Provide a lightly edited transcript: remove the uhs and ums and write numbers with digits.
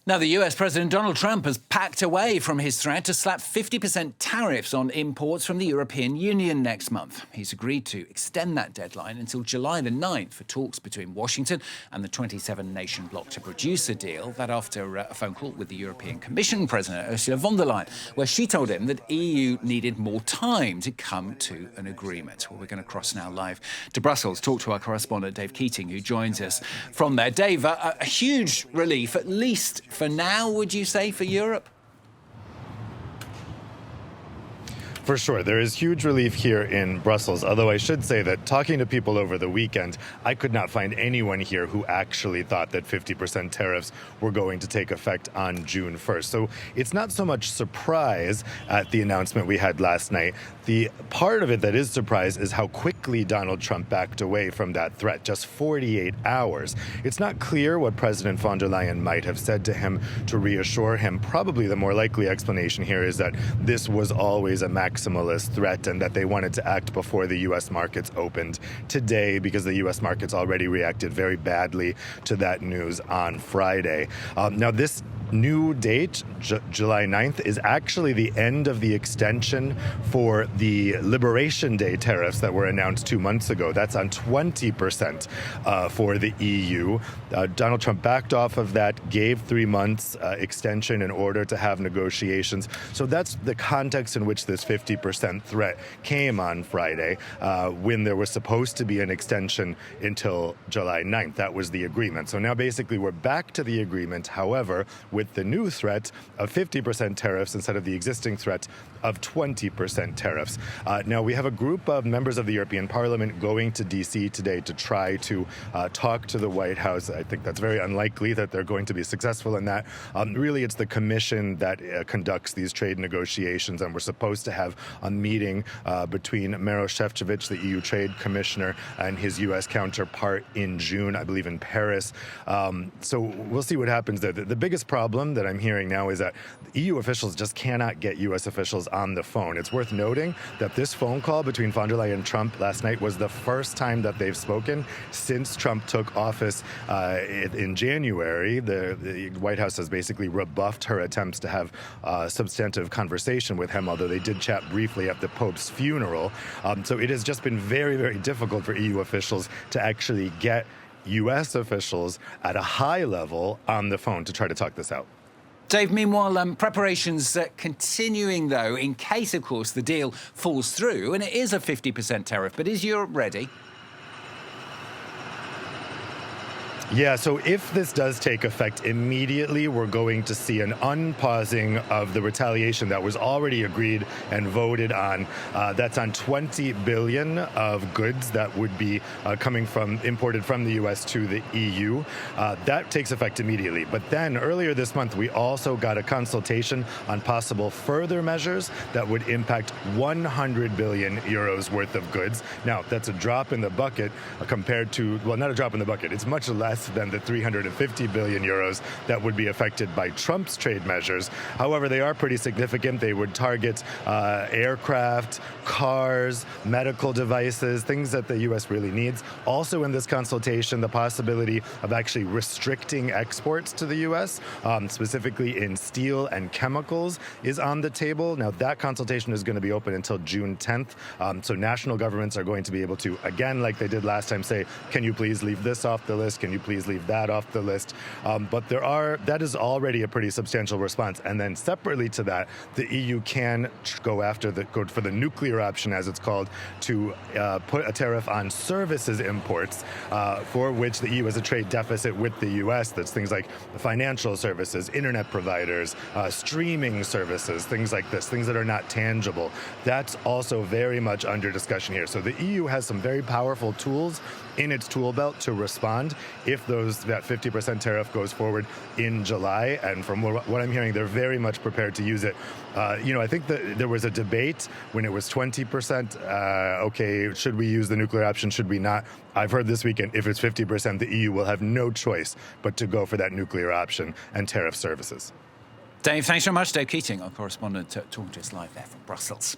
Now, the US President Donald Trump has packed away from his threat to slap 50% tariffs on imports from the European Union next month. He's agreed to extend that deadline until July the 9th for talks between Washington and the 27-nation bloc to produce a deal. That after a phone call with the European Commission President Ursula von der Leyen, where she told him that EU needed more time to come to an agreement. Well, we're going to cross now live to Brussels, talk to our correspondent Dave Keating, who joins us from there. Dave, a huge relief, at least for now, would you say, for Europe? For sure. There is huge relief here in Brussels, although I should say that talking to people over the weekend, I could not find anyone here who actually thought that 50% tariffs were going to take effect on June 1st. So it's not so much surprise at the announcement we had last night. The part of it that is surprise is how quickly Donald Trump backed away from that threat, just 48 hours. It's not clear what President von der Leyen might have said to him to reassure him. Probably the more likely explanation here is that this was always a maximalist threat and that they wanted to act before the U.S. markets opened today because the U.S. markets already reacted very badly to that news on Friday. Now, this new date, July 9th, is actually the end of the extension for the Liberation Day tariffs that were announced 2 months ago. That's on 20% for the EU. Donald Trump backed off of that, gave 3 months extension in order to have negotiations. So that's the context in which this 50% threat came on Friday, when there was supposed to be an extension until July 9th. That was the agreement. So now basically we're back to the agreement, however, with the new threat of 50% tariffs instead of the existing threat of 20% tariffs. Now, we have a group of members of the European Parliament going to D.C. today to try to talk to the White House. I think that's very unlikely that they're going to be successful in that. Really, it's the Commission that conducts these trade negotiations, and we're supposed to have a meeting between Maroš Šefčovič, the EU Trade Commissioner, and his U.S. counterpart in June, I believe in Paris. So we'll see what happens there. The biggest problem that I'm hearing now is that EU officials just cannot get U.S. officials on the phone. It's worth noting that this phone call between von der Leyen and Trump last night was the first time that they've spoken since Trump took office in January. The White House has basically rebuffed her attempts to have a substantive conversation with him, although they did chat briefly at the Pope's funeral. So it has just been very, very difficult for EU officials to actually get U.S. officials at a high level on the phone to try to talk this out. Dave, meanwhile, preparations continuing, though, in case, of course, the deal falls through, and it is a 50% tariff. But is Europe ready? Yeah, so if this does take effect immediately, we're going to see an unpausing of the retaliation that was already agreed and voted on. That's on 20 billion of goods that would be imported from the U.S. to the EU. That takes effect immediately. But then earlier this month, we also got a consultation on possible further measures that would impact 100 billion euros worth of goods. Now, that's a drop in the bucket compared to, well, not a drop in the bucket. It's much less than the 350 billion euros that would be affected by Trump's trade measures. However, they are pretty significant. They would target aircraft, cars, medical devices, things that the U.S. really needs. Also in this consultation, the possibility of actually restricting exports to the U.S., specifically in steel and chemicals, is on the table. Now, that consultation is going to be open until June 10th. So national governments are going to be able to, again, like they did last time, say, can you please leave this off the list? Can you please leave that off the list? But that is already a pretty substantial response. And then separately to that, the EU can go for the nuclear option, as it's called, to put a tariff on services imports, for which the EU has a trade deficit with the U.S. That's things like financial services, internet providers, streaming services, things like this, things that are not tangible. That's also very much under discussion here. So the EU has some very powerful tools in its tool belt to respond if that 50% tariff goes forward in July. And from what I'm hearing, they're very much prepared to use it. I think that there was a debate when it was 20%. Okay, should we use the nuclear option? Should we not? I've heard this weekend, if it's 50%, the EU will have no choice but to go for that nuclear option and tariff services. Dave, thanks so much. Dave Keating, our correspondent, talking to us live there from Brussels.